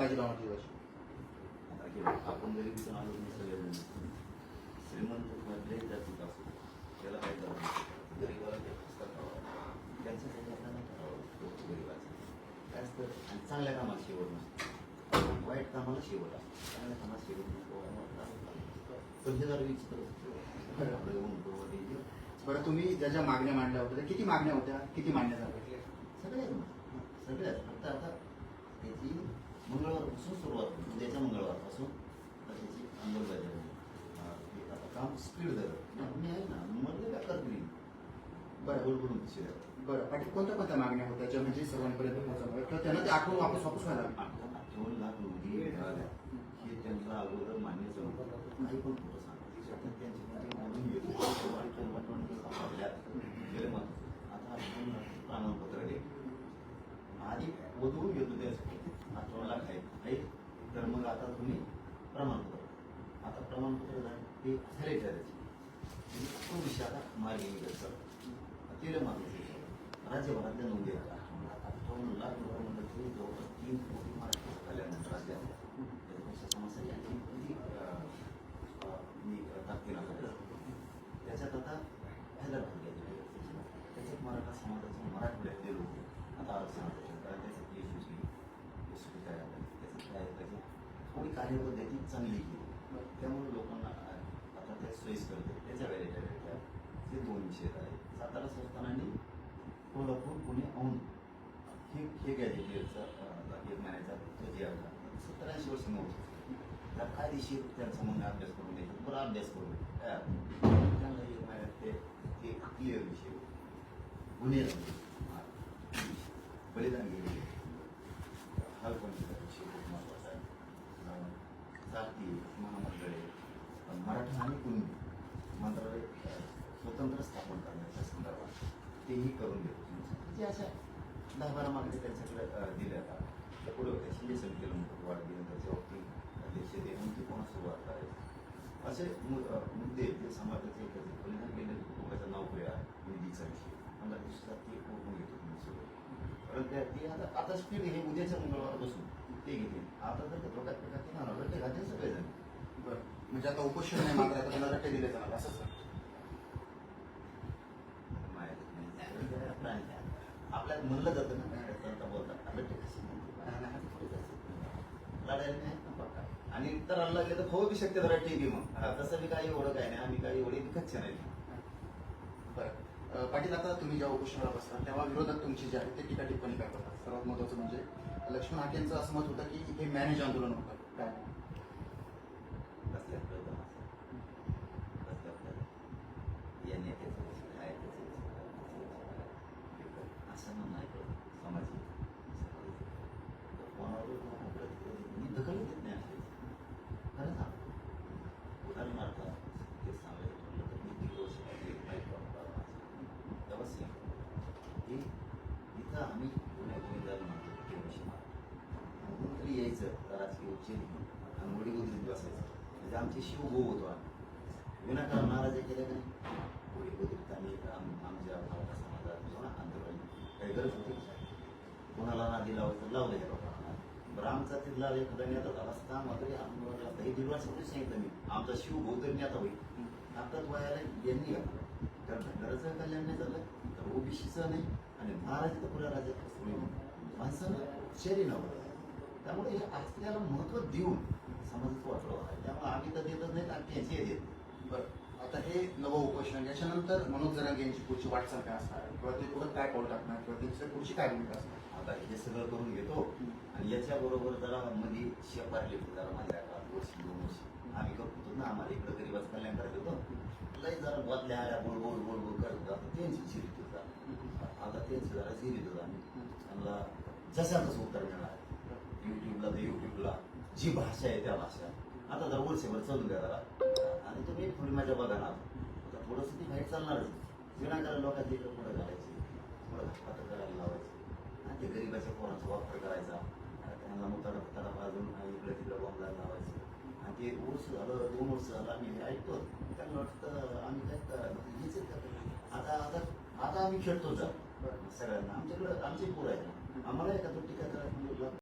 बाजी लावणार जीवाची? आपण गरिबीतून आलो सगळे श्रीमंत मधले जातीत असो त्याला काय करावं गरीबाला ते त्यांच्यासाठी आपल्याला करावं गरीबाचं काय असतं. आणि चांगल्या कामाला शेवट नसतं, वाईट कामाला शेवट असतो. चांगल्या कामाला शेवट नसतो. पंचेदार विचित्र बरं, तुम्ही ज्या ज्या मागण्या मांडल्या होत्या किती मागण्या होत्या, किती मान्य झाल्या? सगळ्याच फक्त आता त्याची मंगळवारपासून सुरुवात, उद्याच्या मंगळवारपासून त्याची अंमलबजावणी. आता काम स्पीड झालं मी आहे ना मग काय करतील. बरं बोलून बरं पाटील, कोणत्या कोणत्या मागण्या होत्या ज्या म्हणजे सर्वांपर्यंत पोहोचवल्या किंवा त्यांना ते आठवून वापस व्हायला? 58 लाख नोंदी मिळाल्या हे त्यांचा अगोदर मान्यच नव्हतं. काही पण खोटं सांगतात त्यांची आता आपण प्रमाणपत्र घे आधी वधू घेतो त्यासाठी 58 लाख आहे तर मग आता तुम्ही प्रमाणपत्र, आता प्रमाणपत्र झालं ते झाले ठरायचे तो विषय आता मार्गी निघत ते महत्वाचं. राज्यभरातल्या नोंदी 58 लाख रुपये म्हणलं तरी जवळपास 3 कोटी महाराष्ट्र झाल्यानंतर राज्यात त्याच्यापेक्षा समस्या आणखी किती मी टाकते ना त्याच्यात आता हैदराबाद घ्यायचे त्याच्यात मराठा समाजाचे मराठवाड्यातले लोक आता आरक्षणाचे कारण त्याच्यात यशस्वी काय त्याच्यात काय पाहिजे थोडी कार्यपद्धती चांगली केली त्यामुळे लोकांना आता त्या सोयीस्कर करते त्याच्या वेळेच्या हे 2 विषय आहेत. सातारा संस्थानाने कोल्हापूर पुणे औंध हे गॅजेटियरचा 1 महिन्याचा तो जे 87 वर्ष नव्हतं त्या कायदेशीर त्यांचा मग अभ्यास करून द्यायचा बरं अभ्यास करून त्यांना 1 महिन्यात ते क्लिअर विषय गुन्हे बलिदान गेले हा कोणता विषय खूप महत्वाचा आहे. जाती महामंडळे मराठा आणि कुणबी मंत्रालय स्वतंत्र स्थापन करण्याच्या संदर्भात तेही करून देतो जे अशा 10-12 मागणी त्यांच्याकडे दिल्या आता पुढे होत्या शिंदे समितीला वाढ दिल्यानंतर बाबतीत अध्यक्ष देऊन ती पुन्हा सुरुवात करायची असे मुद्दे ते समाजाचे बलिदान गेलेल्या कुटुंबाचं नाव पुढे आहे निधीचा विषय 15 दिवसात ते पूर्ण घेतो तुम्ही सगळं कारण ते आता स्पीड हे उद्याच्या मंगळवार बसून ते घेतील. आता जर ते प्रकार ते ना रट्टे घालतील सगळेजण. बरं म्हणजे आता उपोषण नाही मात्र आता त्यांना रट्टे दिले जाणार असं आपल्याला म्हणलं जातं ना बोलतात लढायला नाही पक्का आणि तर लागले तर होऊ बी शकते जरा टीव्ही मग तसं बी काही एवढं काय नाही आम्ही काही एवढे विकतचे नाही. बरं पाटील, आता तुम्ही जेव्हा उपोषणाला बसता तेव्हा विरोधात तुमची जी आहे ते टीका टिप्पणी करतात. सर्वात महत्वाचं म्हणजे लक्ष्मण हाकेंचं असं मत होतं की हे मॅनेज आंदोलन होतं काय या नेत्याचं काय असं म्हणणं आहे सामाजिक कोणावर मी दखल घेत नाही असे खरं सांग उदाहरणार्थ ते सांगायचं म्हटलं तर मी 1.5 वर्ष तेव्हा हे इथं आम्ही पुण्यात म्हणतो केवढी तरी यायचं राजकीय उच्च आणि मोडी उद्रीत बसायचं म्हणजे आमचे शिवभाऊ होतो विनाकारण नाराज केल्या का नाही मोडी उद्रीत आम्ही आमच्या मराठा समाजात आंदोलन काही गरज होती कोणाला नादी लावायचं लावलं गेलं लोकांना. बरं आमचा तिथला एखादा नेता झाला असता मात्र आंदोलनाला 1.5 वर्षापूर्वी सांगितलं मी आमचा शिवभाऊ तरी नेता होईल आता वयाला यांनी घातलं तर धनगराचं कल्याण नाही झालं तर ओबीसीचं नाही आणि महाराज तर पुऱ्या राज्यात सगळी माणसानं शहरी नव्हतं त्यामुळे हे आपल्याला महत्त्व देऊन समाजाचं वाटलं आहे त्यामुळे आम्ही तर देतच नाहीत आणि त्यांची देत. बरं आता हे नवं उपोषण याच्यानंतर मनोज जरांगे यांची पुढची वाटचाल काय असणार किंवा ते पुढे काय पाऊल टाकणार किंवा त्यांची पुढची काय भूमिका असणार? आता हे सगळं करून घेतो आणि याच्याबरोबर जरा मध्ये शेपारले जरा माझ्या 1 वर्ष 2 वर्ष आम्ही करतो ना आम्हाला इकडं गरीबाचं कल्याण करायचं होतं लई जरा बदल्या आल्या बोल करत आता त्यांची झिरीत होता आता त्यांची जरा झिरीत होता त्यांना जशातच उत्तर मिळणार युट्यूबला जी भाषा आहे त्या भाषा आता जर वर्षभर चालू द्या जरा आणि तुम्ही थोडी माझ्या बघा ना आता थोडंसं ती बाहेर चालणारच विनाकारण लोकांची इकडं पुढं घालायची थोडं घातपात करायला लावायची आणि ते गरीबाच्या पोरांचा वापर करायचा त्यांना मुताडा बाजून इकडे तिकडे बॉम्बला लावायचं आणि ते वर्ष झालं 2 वर्ष झालं आम्ही हे ऐकतो त्यांना वाटतं आम्ही काय हेच आता आम्ही खेळतो जा सगळ्यांना आमच्याकडं आमचे पोरं आहेत आम्हाला एका तो टीका करायला